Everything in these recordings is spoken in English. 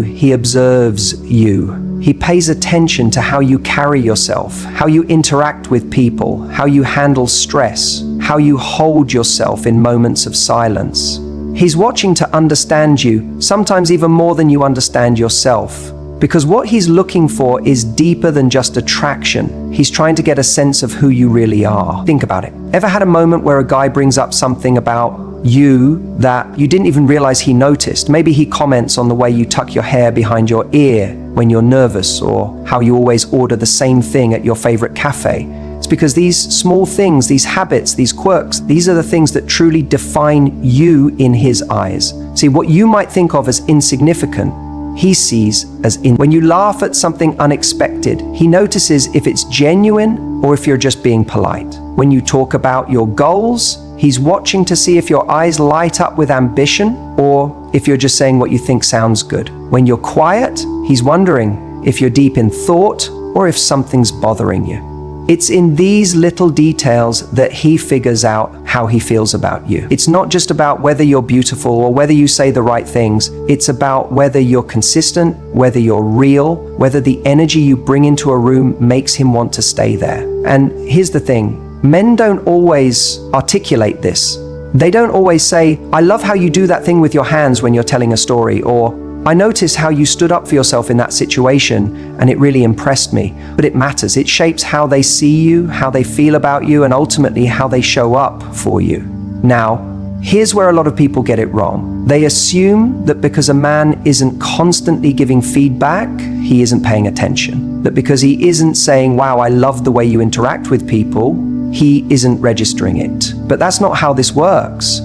He observes you. He pays attention to how you carry yourself, how you interact with people, how you handle stress, how you hold yourself in moments of silence. He's watching to understand you, sometimes even more than you understand yourself. Because what he's looking for is deeper than just attraction. He's trying to get a sense of who you really are. Think about it. Ever had a moment where a guy brings up something about you that you didn't even realize he noticed? Maybe he comments on the way you tuck your hair behind your ear when you're nervous, or how you always order the same thing at your favorite cafe. It's because these small things, these habits, these quirks, these are the things that truly define you in his eyes. See, what you might think of as insignificant, he sees as in. When you laugh at something unexpected, he notices if it's genuine or if you're just being polite. When you talk about your goals, he's watching to see if your eyes light up with ambition or if you're just saying what you think sounds good. When you're quiet, he's wondering if you're deep in thought or if something's bothering you. It's in these little details that he figures out how he feels about you. It's not just about whether you're beautiful or whether you say the right things. It's about whether you're consistent, whether you're real, whether the energy you bring into a room makes him want to stay there. And here's the thing, men don't always articulate this. They don't always say, "I love how you do that thing with your hands when you're telling a story," or "I notice how you stood up for yourself in that situation and it really impressed me." But it matters. It shapes how they see you, how they feel about you, and ultimately how they show up for you. Now, here's where a lot of people get it wrong. They assume that because a man isn't constantly giving feedback, he isn't paying attention. That because he isn't saying, "Wow, I love the way you interact with people," he isn't registering it. But that's not how this works.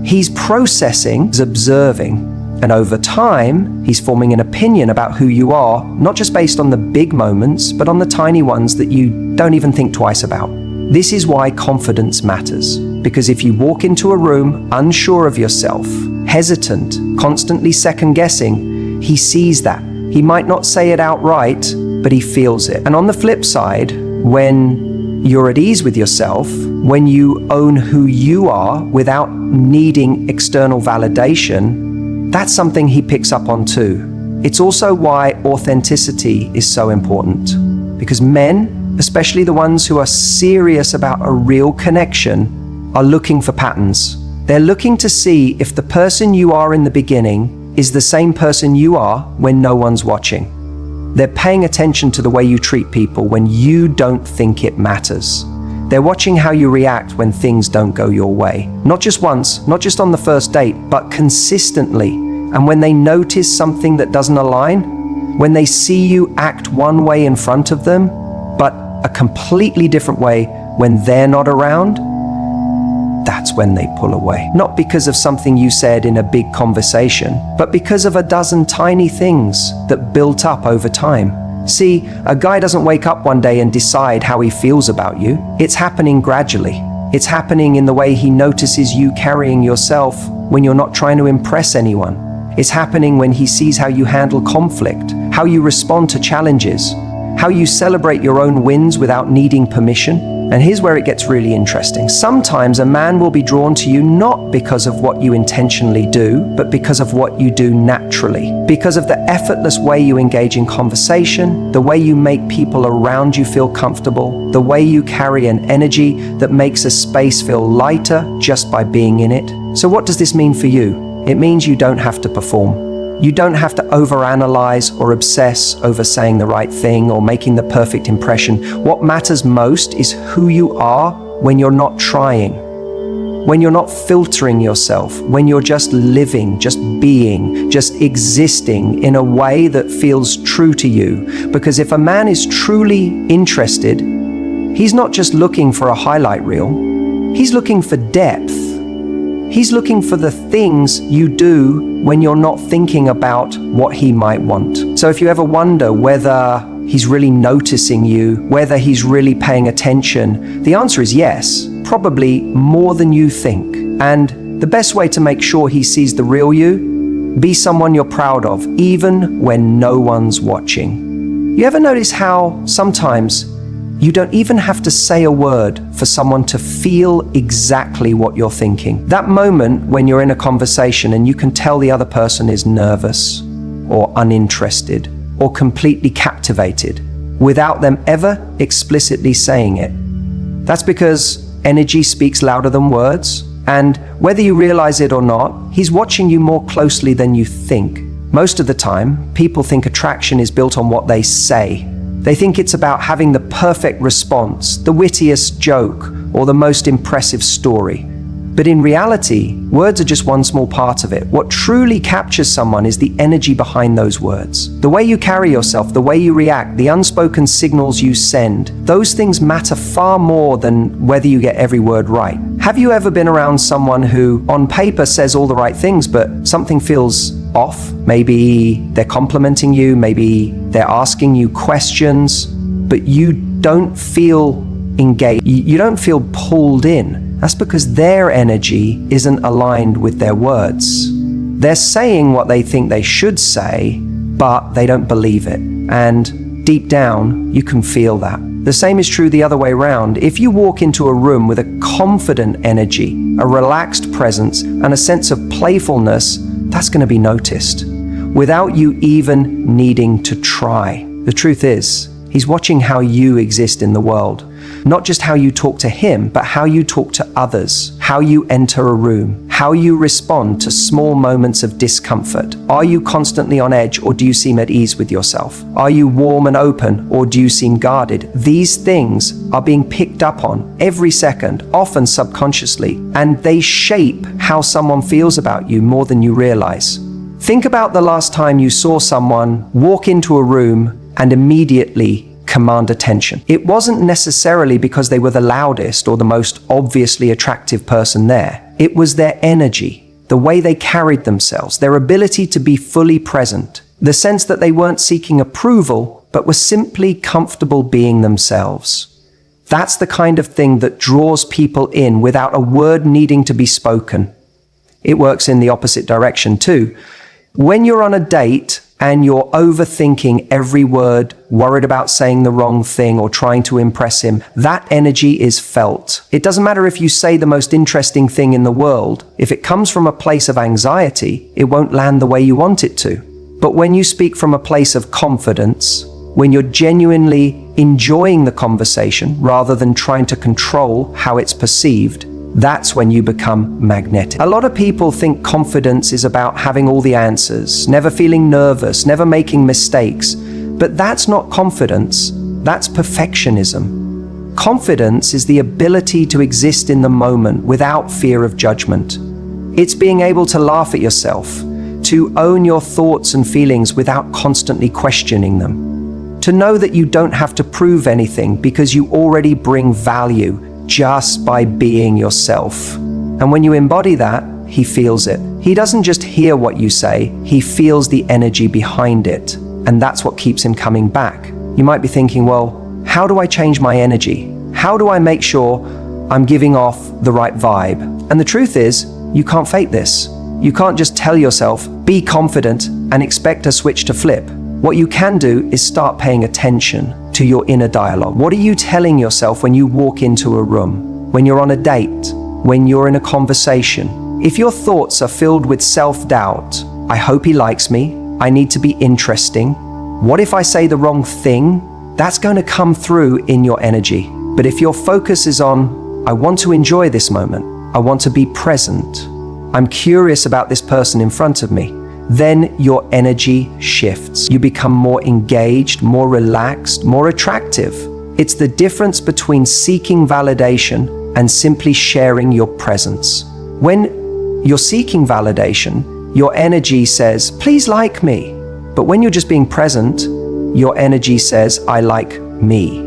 He's processing, he's observing. And over time, he's forming an opinion about who you are, not just based on the big moments, but on the tiny ones that you don't even think twice about. This is why confidence matters. Because if you walk into a room unsure of yourself, hesitant, constantly second-guessing, he sees that. He might not say it outright, but he feels it. And on the flip side, when you're at ease with yourself, when you own who you are without needing external validation, that's something he picks up on too. It's also why authenticity is so important. Because men, especially the ones who are serious about a real connection, are looking for patterns. They're looking to see if the person you are in the beginning is the same person you are when no one's watching. They're paying attention to the way you treat people when you don't think it matters. They're watching how you react when things don't go your way. Not just once, not just on the first date, but consistently. And when they notice something that doesn't align, when they see you act one way in front of them, but a completely different way when they're not around, that's when they pull away. Not because of something you said in a big conversation, but because of a dozen tiny things that built up over time. See, a guy doesn't wake up one day and decide how he feels about you. It's happening gradually. It's happening in the way he notices you carrying yourself when you're not trying to impress anyone. It's happening when he sees how you handle conflict, how you respond to challenges, how you celebrate your own wins without needing permission. And here's where it gets really interesting. Sometimes a man will be drawn to you not because of what you intentionally do, but because of what you do naturally. Because of the effortless way you engage in conversation, the way you make people around you feel comfortable, the way you carry an energy that makes a space feel lighter just by being in it. So what does this mean for you? It means you don't have to perform. You don't have to overanalyze or obsess over saying the right thing or making the perfect impression. What matters most is who you are when you're not trying, when you're not filtering yourself, when you're just living, just being, just existing in a way that feels true to you. Because if a man is truly interested, he's not just looking for a highlight reel, he's looking for depth. He's looking for the things you do when you're not thinking about what he might want. So if you ever wonder whether he's really noticing you, whether he's really paying attention, the answer is yes, probably more than you think. And the best way to make sure he sees the real you, be someone you're proud of, even when no one's watching. You ever notice how sometimes you don't even have to say a word for someone to feel exactly what you're thinking? That moment when you're in a conversation and you can tell the other person is nervous, or uninterested or completely captivated without them ever explicitly saying it. That's because energy speaks louder than words, and whether you realize it or not, he's watching you more closely than you think. Most of the time, people think attraction is built on what they say. They think it's about having the perfect response, the wittiest joke, or the most impressive story. But in reality, words are just one small part of it. What truly captures someone is the energy behind those words. The way you carry yourself, the way you react, the unspoken signals you send, those things matter far more than whether you get every word right. Have you ever been around someone who, on paper, says all the right things, but something feels off? Maybe they're complimenting you, maybe they're asking you questions, but you don't feel engaged, you don't feel pulled in. That's because their energy isn't aligned with their words. They're saying what they think they should say, but they don't believe it. And deep down, you can feel that. The same is true the other way around. If you walk into a room with a confident energy, a relaxed presence, and a sense of playfulness, that's going to be noticed without you even needing to try. The truth is, he's watching how you exist in the world. Not just how you talk to him, but how you talk to others, how you enter a room, how you respond to small moments of discomfort. Are you constantly on edge, or do you seem at ease with yourself? Are you warm and open, or do you seem guarded? These things are being picked up on every second, often subconsciously, and they shape how someone feels about you more than you realize. Think about the last time you saw someone walk into a room and immediately command attention. It wasn't necessarily because they were the loudest or the most obviously attractive person there. It was their energy, the way they carried themselves, their ability to be fully present, the sense that they weren't seeking approval, but were simply comfortable being themselves. That's the kind of thing that draws people in without a word needing to be spoken. It works in the opposite direction too. When you're on a date and you're overthinking every word, worried about saying the wrong thing or trying to impress him, that energy is felt. It doesn't matter if you say the most interesting thing in the world. If it comes from a place of anxiety, it won't land the way you want it to. But when you speak from a place of confidence, when you're genuinely enjoying the conversation rather than trying to control how it's perceived, that's when you become magnetic. A lot of people think confidence is about having all the answers, never feeling nervous, never making mistakes. But that's not confidence, that's perfectionism. Confidence is the ability to exist in the moment without fear of judgment. It's being able to laugh at yourself, to own your thoughts and feelings without constantly questioning them. To know that you don't have to prove anything because you already bring value just by being yourself. And when you embody that, he feels it. He doesn't just hear what you say, he feels the energy behind it. And that's what keeps him coming back. You might be thinking, well, how do I change my energy? How do I make sure I'm giving off the right vibe? And the truth is, you can't fake this. You can't just tell yourself, be confident, and expect a switch to flip. What you can do is start paying attention to your inner dialogue. What are you telling yourself when you walk into a room, when you're on a date, when you're in a conversation? If your thoughts are filled with self-doubt, I hope he likes me, I need to be interesting, what if I say the wrong thing? That's going to come through in your energy. But if your focus is on, I want to enjoy this moment, I want to be present, I'm curious about this person in front of me, then your energy shifts. You become more engaged, more relaxed, more attractive. It's the difference between seeking validation and simply sharing your presence. When you're seeking validation, your energy says, please like me. But when you're just being present, your energy says, I like me.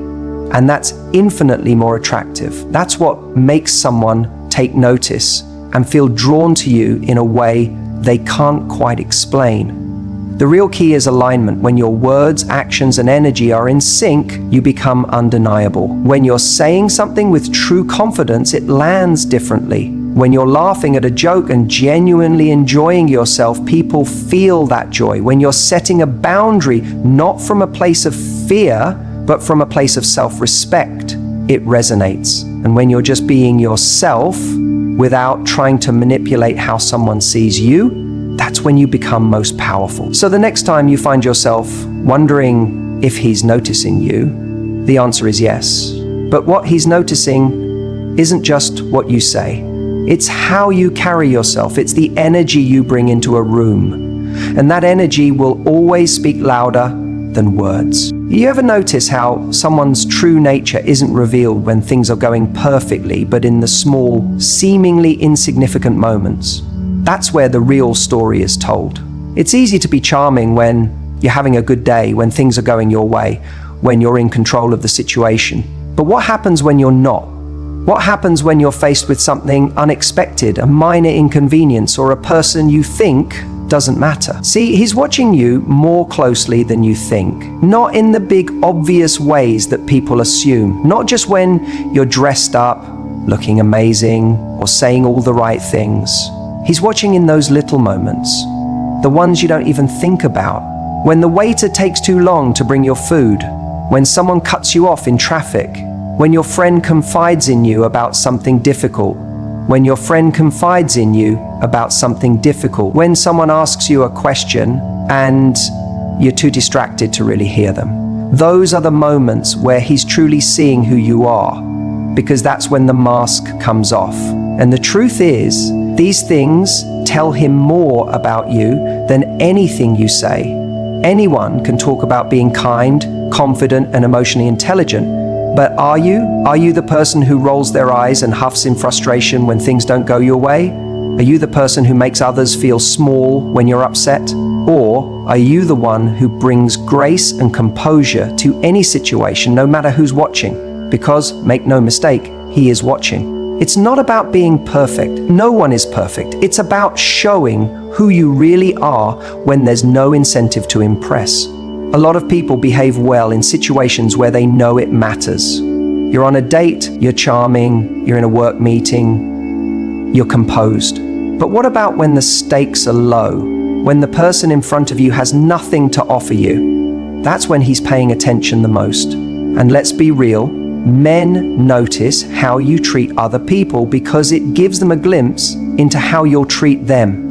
And that's infinitely more attractive. That's what makes someone take notice and feel drawn to you in a way they can't quite explain. The real key is alignment. When your words, actions, and energy are in sync, you become undeniable. When you're saying something with true confidence, it lands differently. When you're laughing at a joke and genuinely enjoying yourself, people feel that joy. When you're setting a boundary, not from a place of fear, but from a place of self-respect, it resonates. And when you're just being yourself, without trying to manipulate how someone sees you, that's when you become most powerful. So the next time you find yourself wondering if he's noticing you, the answer is yes. But what he's noticing isn't just what you say. It's how you carry yourself. It's the energy you bring into a room. And that energy will always speak louder than words. You ever notice how someone's true nature isn't revealed when things are going perfectly, but in the small, seemingly insignificant moments? That's where the real story is told. It's easy to be charming when you're having a good day, when things are going your way, when you're in control of the situation. But what happens when you're not? What happens when you're faced with something unexpected, a minor inconvenience, or a person you think doesn't matter? See, he's watching you more closely than you think. Not in the big, obvious ways that people assume. Not just when you're dressed up, looking amazing, or saying all the right things. He's watching in those little moments, the ones you don't even think about. When the waiter takes too long to bring your food, when someone cuts you off in traffic, when your friend confides in you about something difficult, when your friend confides in you about something difficult, when someone asks you a question and you're too distracted to really hear them. Those are the moments where he's truly seeing who you are, because that's when the mask comes off. And the truth is, these things tell him more about you than anything you say. Anyone can talk about being kind, confident, and emotionally intelligent, but are you? Are you the person who rolls their eyes and huffs in frustration when things don't go your way? Are you the person who makes others feel small when you're upset? Or are you the one who brings grace and composure to any situation, no matter who's watching? Because, make no mistake, he is watching. It's not about being perfect. No one is perfect. It's about showing who you really are when there's no incentive to impress. A lot of people behave well in situations where they know it matters. You're on a date, you're charming, you're in a work meeting, you're composed. But what about when the stakes are low? When the person in front of you has nothing to offer you? That's when he's paying attention the most. And let's be real, men notice how you treat other people because it gives them a glimpse into how you'll treat them.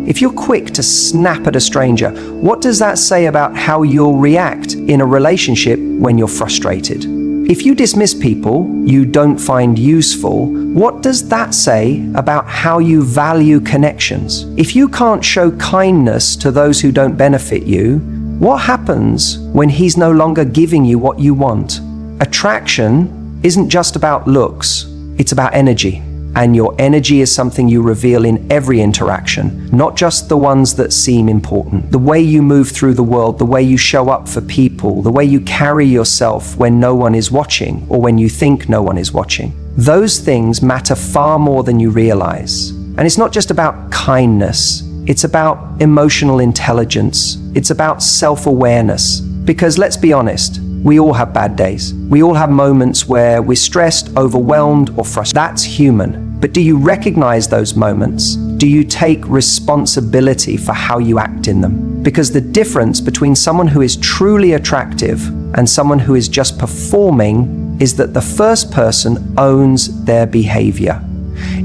If you're quick to snap at a stranger, what does that say about how you'll react in a relationship when you're frustrated? If you dismiss people you don't find useful, what does that say about how you value connections? If you can't show kindness to those who don't benefit you, what happens when he's no longer giving you what you want? Attraction isn't just about looks, it's about energy. And your energy is something you reveal in every interaction, not just the ones that seem important. The way you move through the world, the way you show up for people, the way you carry yourself when no one is watching or when you think no one is watching. Those things matter far more than you realize. And it's not just about kindness, it's about emotional intelligence, it's about self-awareness. Because let's be honest, we all have bad days. We all have moments where we're stressed, overwhelmed, or frustrated. That's human. But do you recognize those moments? Do you take responsibility for how you act in them? Because the difference between someone who is truly attractive and someone who is just performing is that the first person owns their behavior.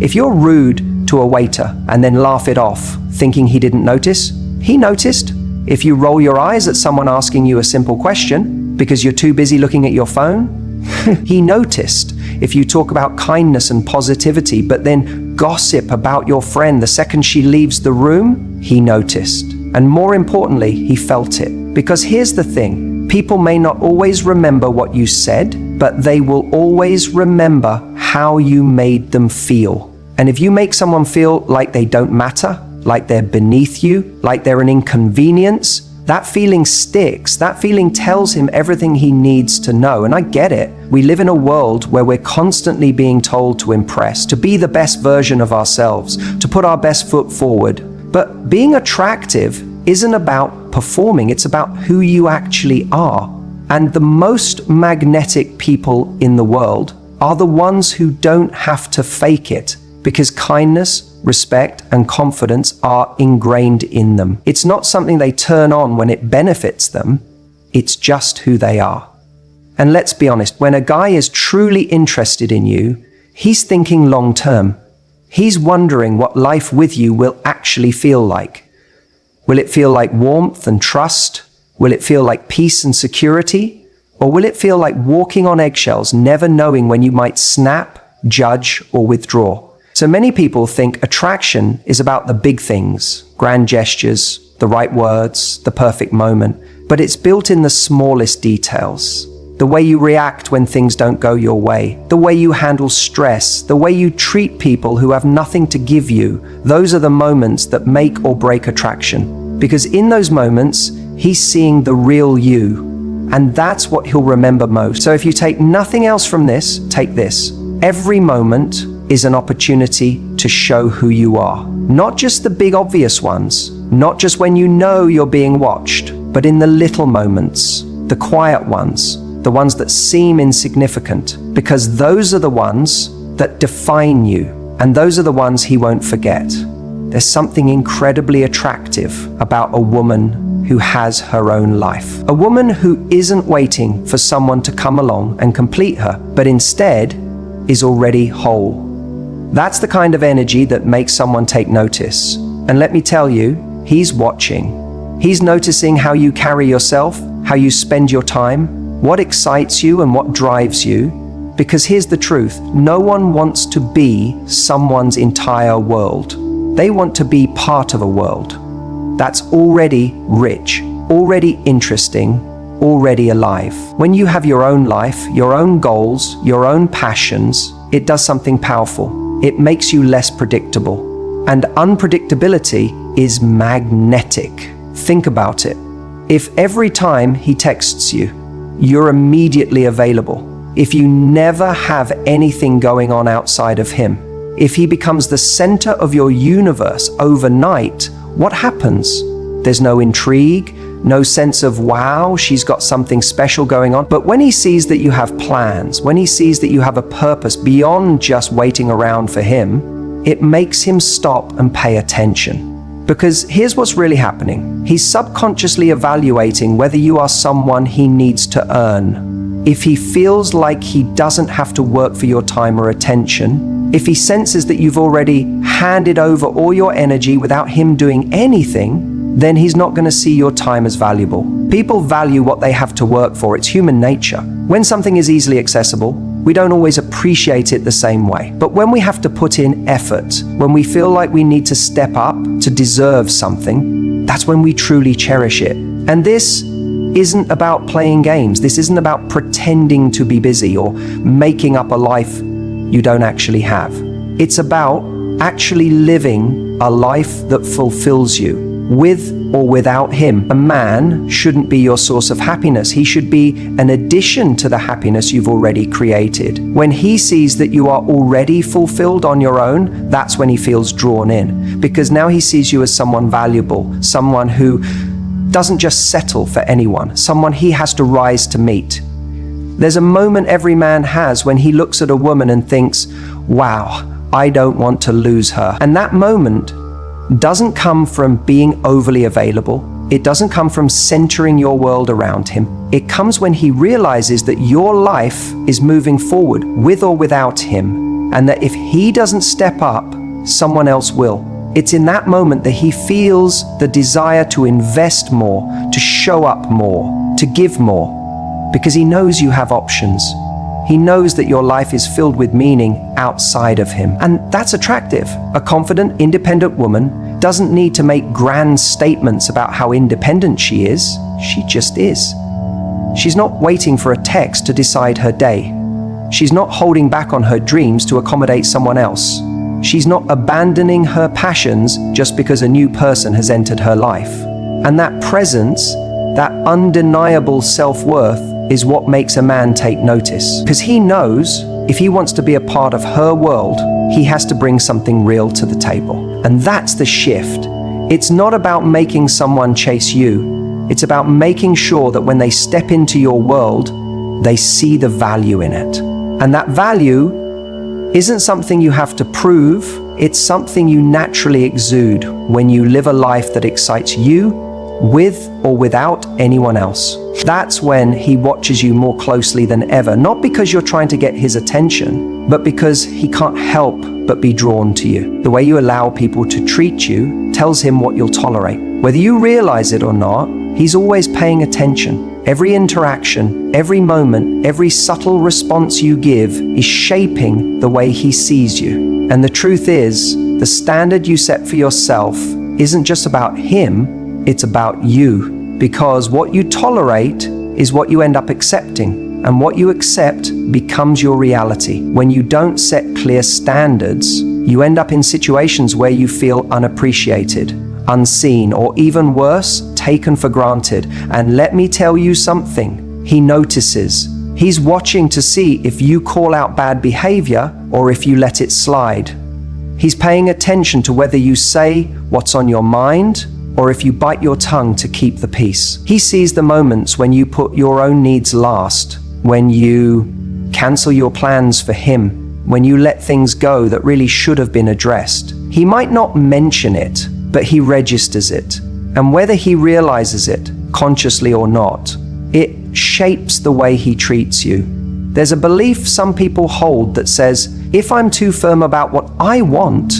If you're rude to a waiter and then laugh it off, thinking he didn't notice, he noticed. If you roll your eyes at someone asking you a simple question because you're too busy looking at your phone, he noticed. If you talk about kindness and positivity, but then gossip about your friend the second she leaves the room, he noticed. And more importantly, he felt it. Because here's the thing, people may not always remember what you said, but they will always remember how you made them feel. And if you make someone feel like they don't matter, like they're beneath you, like they're an inconvenience, that feeling sticks. That feeling tells him everything he needs to know. And I get it. We live in a world where we're constantly being told to impress, to be the best version of ourselves, to put our best foot forward. But being attractive isn't about performing. It's about who you actually are. And the most magnetic people in the world are the ones who don't have to fake it, because kindness, respect, and confidence are ingrained in them. It's not something they turn on when it benefits them. It's just who they are. And let's be honest, when a guy is truly interested in you, he's thinking long term. He's wondering what life with you will actually feel like. Will it feel like warmth and trust? Will it feel like peace and security? Or will it feel like walking on eggshells, never knowing when you might snap, judge, or withdraw? So many people think attraction is about the big things, grand gestures, the right words, the perfect moment, but it's built in the smallest details. The way you react when things don't go your way, the way you handle stress, the way you treat people who have nothing to give you, those are the moments that make or break attraction. Because in those moments, he's seeing the real you, and that's what he'll remember most. So if you take nothing else from this, take this. Every moment is an opportunity to show who you are. Not just the big obvious ones, not just when you know you're being watched, but in the little moments, the quiet ones, the ones that seem insignificant, because those are the ones that define you, and those are the ones he won't forget. There's something incredibly attractive about a woman who has her own life. A woman who isn't waiting for someone to come along and complete her, but instead is already whole. That's the kind of energy that makes someone take notice. And let me tell you, he's watching. He's noticing how you carry yourself, how you spend your time, what excites you and what drives you. Because here's the truth, no one wants to be someone's entire world. They want to be part of a world that's already rich, already interesting, already alive. When you have your own life, your own goals, your own passions, it does something powerful. It makes you less predictable. And unpredictability is magnetic. Think about it. If every time he texts you, you're immediately available, if you never have anything going on outside of him, if he becomes the center of your universe overnight, what happens? There's no intrigue, no sense of, wow, she's got something special going on. But when he sees that you have plans, when he sees that you have a purpose beyond just waiting around for him, it makes him stop and pay attention. Because here's what's really happening. He's subconsciously evaluating whether you are someone he needs to earn. If he feels like he doesn't have to work for your time or attention, if he senses that you've already handed over all your energy without him doing anything, then he's not going to see your time as valuable. People value what they have to work for. It's human nature. When something is easily accessible, we don't always appreciate it the same way. But when we have to put in effort, when we feel like we need to step up to deserve something, that's when we truly cherish it. And this isn't about playing games. This isn't about pretending to be busy or making up a life you don't actually have. It's about actually living a life that fulfills you. With or without him, a man shouldn't be your source of happiness. He should be an addition to the happiness you've already created. When he sees that you are already fulfilled on your own, that's when he feels drawn in. Because now he sees you as someone valuable, someone who doesn't just settle for anyone, someone he has to rise to meet. There's a moment every man has when he looks at a woman and thinks, wow, I don't want to lose her. And that moment doesn't come from being overly available. It doesn't come from centering your world around him. It comes when he realizes that your life is moving forward with or without him, and that if he doesn't step up, someone else will. It's in that moment that he feels the desire to invest more, to show up more, to give more, because he knows you have options. He knows that your life is filled with meaning outside of him. And that's attractive. A confident, independent woman doesn't need to make grand statements about how independent she is. She just is. She's not waiting for a text to decide her day. She's not holding back on her dreams to accommodate someone else. She's not abandoning her passions just because a new person has entered her life. And that presence, that undeniable self-worth, is what makes a man take notice. Because he knows if he wants to be a part of her world, he has to bring something real to the table. And that's the shift. It's not about making someone chase you. It's about making sure that when they step into your world, they see the value in it. And that value isn't something you have to prove. It's something you naturally exude when you live a life that excites you, with or without anyone else. That's when he watches you more closely than ever, not because you're trying to get his attention, but because he can't help but be drawn to you. The way you allow people to treat you tells him what you'll tolerate. Whether you realize it or not, he's always paying attention. Every interaction, every moment, every subtle response you give is shaping the way he sees you. And the truth is, the standard you set for yourself isn't just about him, it's about you. Because what you tolerate is what you end up accepting, and what you accept becomes your reality. When you don't set clear standards, you end up in situations where you feel unappreciated, unseen, or even worse, taken for granted. And let me tell you something, he notices. He's watching to see if you call out bad behavior or if you let it slide. He's paying attention to whether you say what's on your mind or if you bite your tongue to keep the peace. He sees the moments when you put your own needs last, when you cancel your plans for him, when you let things go that really should have been addressed. He might not mention it, but he registers it. And whether he realizes it, consciously or not, it shapes the way he treats you. There's a belief some people hold that says, if I'm too firm about what I want,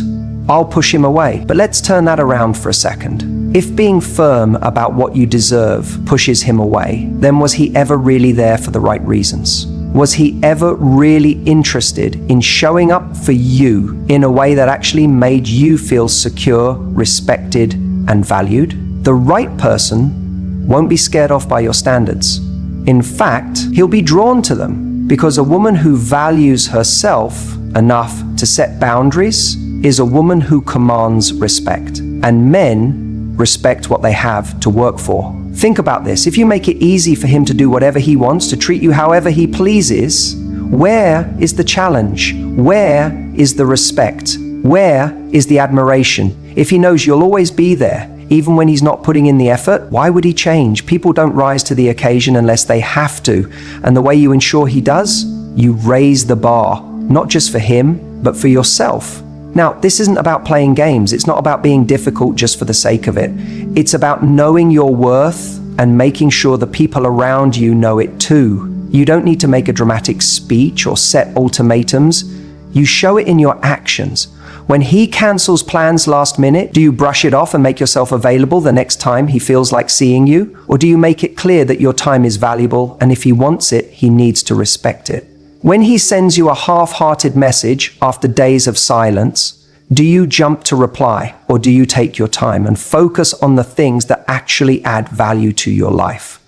I'll push him away. But let's turn that around for a second. If being firm about what you deserve pushes him away, then was he ever really there for the right reasons? Was he ever really interested in showing up for you in a way that actually made you feel secure, respected, and valued? The right person won't be scared off by your standards. In fact, he'll be drawn to them, because a woman who values herself enough to set boundaries is a woman who commands respect. And men respect what they have to work for. Think about this. If you make it easy for him to do whatever he wants, to treat you however he pleases, where is the challenge? Where is the respect? Where is the admiration? If he knows you'll always be there, even when he's not putting in the effort, why would he change? People don't rise to the occasion unless they have to. And the way you ensure he does, you raise the bar, not just for him, but for yourself. Now, this isn't about playing games. It's not about being difficult just for the sake of it. It's about knowing your worth and making sure the people around you know it too. You don't need to make a dramatic speech or set ultimatums. You show it in your actions. When he cancels plans last minute, do you brush it off and make yourself available the next time he feels like seeing you? Or do you make it clear that your time is valuable, and if he wants it, he needs to respect it? When he sends you a half-hearted message after days of silence, do you jump to reply, or do you take your time and focus on the things that actually add value to your life?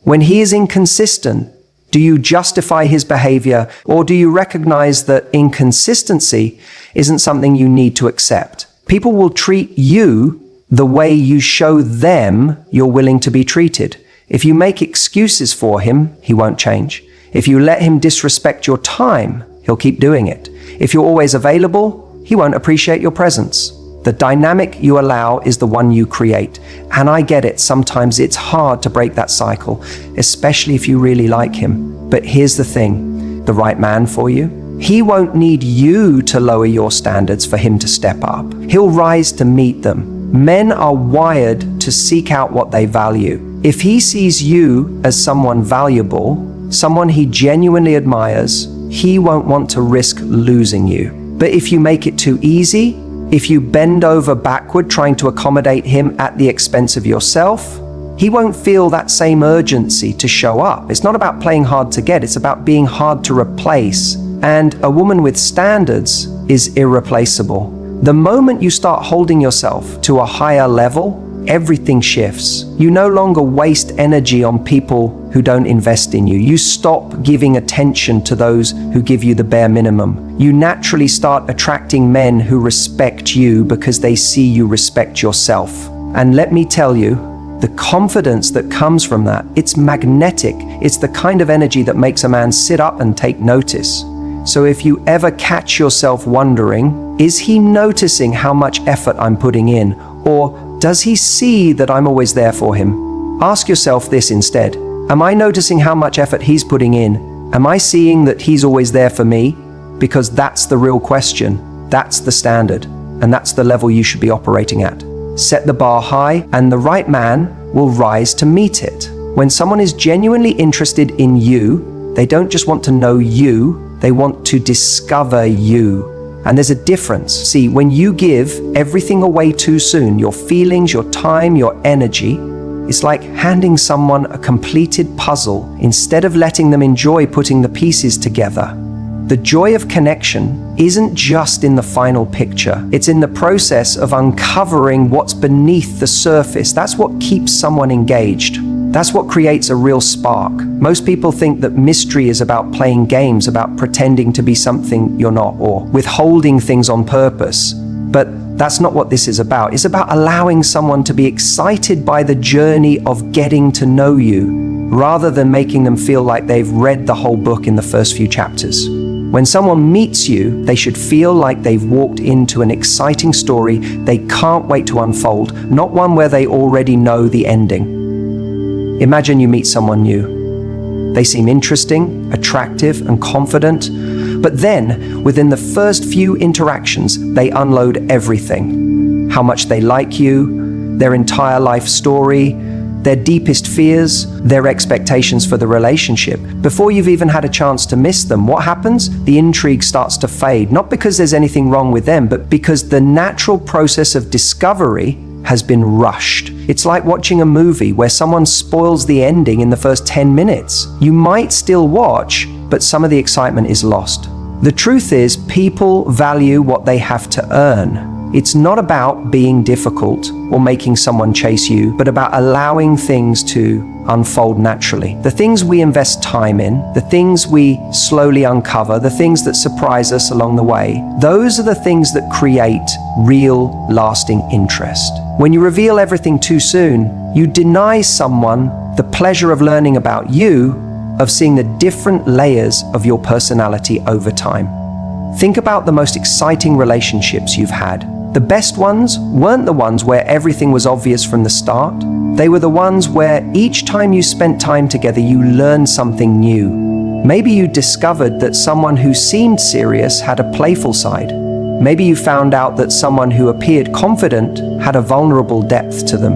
When he is inconsistent, do you justify his behavior, or do you recognize that inconsistency isn't something you need to accept? People will treat you the way you show them you're willing to be treated. If you make excuses for him, he won't change. If you let him disrespect your time, he'll keep doing it. If you're always available, he won't appreciate your presence. The dynamic you allow is the one you create. And I get it, sometimes it's hard to break that cycle, especially if you really like him. But here's the thing, the right man for you, he won't need you to lower your standards for him to step up. He'll rise to meet them. Men are wired to seek out what they value. If he sees you as someone valuable, someone he genuinely admires, he won't want to risk losing you. But if you make it too easy, if you bend over backward trying to accommodate him at the expense of yourself, he won't feel that same urgency to show up. It's not about playing hard to get, it's about being hard to replace. And a woman with standards is irreplaceable. The moment you start holding yourself to a higher level, everything shifts. You no longer waste energy on people who don't invest in you. You stop giving attention to those who give you the bare minimum. You naturally start attracting men who respect you because they see you respect yourself. And let me tell you, the confidence that comes from that, it's magnetic. It's the kind of energy that makes a man sit up and take notice. So if you ever catch yourself wondering, is he noticing how much effort I'm putting in? Or does he see that I'm always there for him? Ask yourself this instead. Am I noticing how much effort he's putting in? Am I seeing that he's always there for me? Because that's the real question. That's the standard. And that's the level you should be operating at. Set the bar high, and the right man will rise to meet it. When someone is genuinely interested in you, they don't just want to know you, they want to discover you. And there's a difference. See, when you give everything away too soon, your feelings, your time, your energy, it's like handing someone a completed puzzle instead of letting them enjoy putting the pieces together. The joy of connection isn't just in the final picture. It's in the process of uncovering what's beneath the surface. That's what keeps someone engaged. That's what creates a real spark. Most people think that mystery is about playing games, about pretending to be something you're not, or withholding things on purpose. But that's not what this is about. It's about allowing someone to be excited by the journey of getting to know you, rather than making them feel like they've read the whole book in the first few chapters. When someone meets you, they should feel like they've walked into an exciting story they can't wait to unfold, not one where they already know the ending. Imagine you meet someone new. They seem interesting, attractive, and confident, but then, within the first few interactions, they unload everything. How much they like you, their entire life story, their deepest fears, their expectations for the relationship. Before you've even had a chance to miss them, what happens? The intrigue starts to fade, not because there's anything wrong with them, but because the natural process of discovery has been rushed. It's like watching a movie where someone spoils the ending in the first 10 minutes. You might still watch, but some of the excitement is lost. The truth is, people value what they have to earn. It's not about being difficult or making someone chase you, but about allowing things to unfold naturally. The things we invest time in, the things we slowly uncover, the things that surprise us along the way, those are the things that create real, lasting interest. When you reveal everything too soon, you deny someone the pleasure of learning about you, of seeing the different layers of your personality over time. Think about the most exciting relationships you've had. The best ones weren't the ones where everything was obvious from the start. They were the ones where each time you spent time together, you learned something new. Maybe you discovered that someone who seemed serious had a playful side. Maybe you found out that someone who appeared confident had a vulnerable depth to them.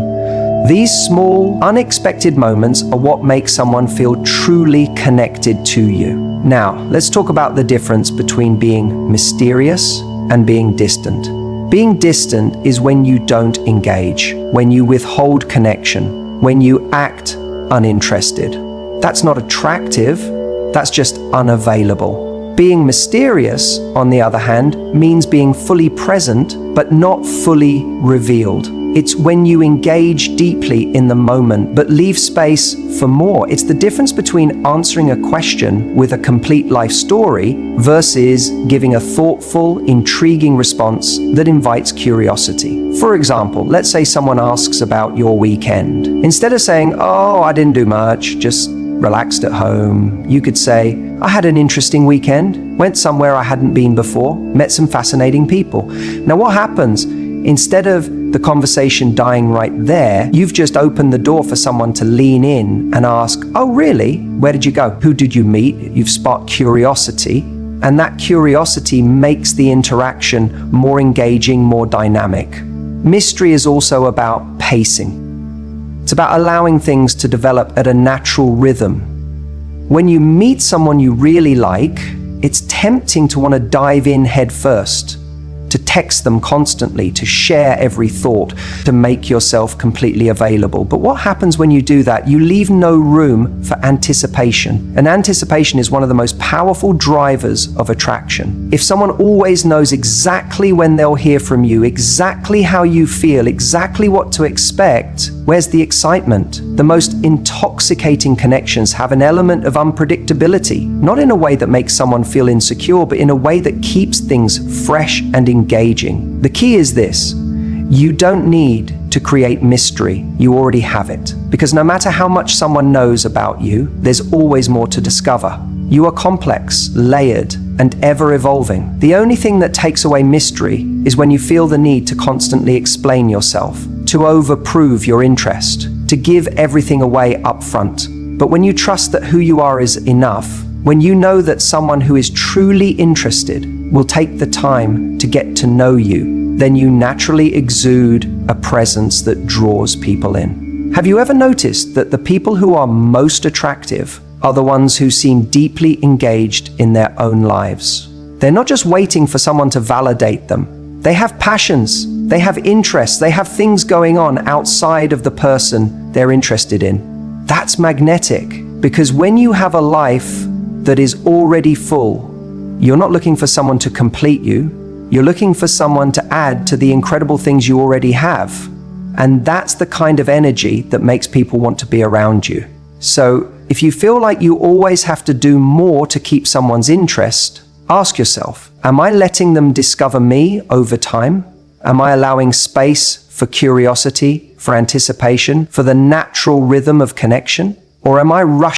These small, unexpected moments are what make someone feel truly connected to you. Now, let's talk about the difference between being mysterious and being distant. Being distant is when you don't engage, when you withhold connection, when you act uninterested. That's not attractive, that's just unavailable. Being mysterious, on the other hand, means being fully present, but not fully revealed. It's when you engage deeply in the moment, but leave space for more. It's the difference between answering a question with a complete life story versus giving a thoughtful, intriguing response that invites curiosity. For example, let's say someone asks about your weekend. Instead of saying, "Oh, I didn't do much, just relaxed at home," you could say, "I had an interesting weekend, went somewhere I hadn't been before, met some fascinating people." Now what happens? Instead of the conversation dying right there, you've just opened the door for someone to lean in and ask, "Oh really? Where did you go? Who did you meet?" You've sparked curiosity, and that curiosity makes the interaction more engaging, more dynamic. Mystery is also about pacing. It's about allowing things to develop at a natural rhythm. When you meet someone you really like, it's tempting to want to dive in head first, to text them constantly, to share every thought, to make yourself completely available. But what happens when you do that? You leave no room for anticipation. And anticipation is one of the most powerful drivers of attraction. If someone always knows exactly when they'll hear from you, exactly how you feel, exactly what to expect, where's the excitement? The most intoxicating connections have an element of unpredictability, not in a way that makes someone feel insecure, but in a way that keeps things fresh and engaging. The key is this: you don't need to create mystery, you already have it. Because no matter how much someone knows about you, there's always more to discover. You are complex, layered, and ever evolving. The only thing that takes away mystery is when you feel the need to constantly explain yourself, to overprove your interest, to give everything away up front. But when you trust that who you are is enough, when you know that someone who is truly interested will take the time to get to know you, then you naturally exude a presence that draws people in. Have you ever noticed that the people who are most attractive are the ones who seem deeply engaged in their own lives? They're not just waiting for someone to validate them. They have passions, they have interests, they have things going on outside of the person they're interested in. That's magnetic, because when you have a life that is already full, you're not looking for someone to complete you, you're looking for someone to add to the incredible things you already have. And that's the kind of energy that makes people want to be around you. So if you feel like you always have to do more to keep someone's interest, ask yourself, am I letting them discover me over time? Am I allowing space for curiosity, for anticipation, for the natural rhythm of connection? Or am I rushing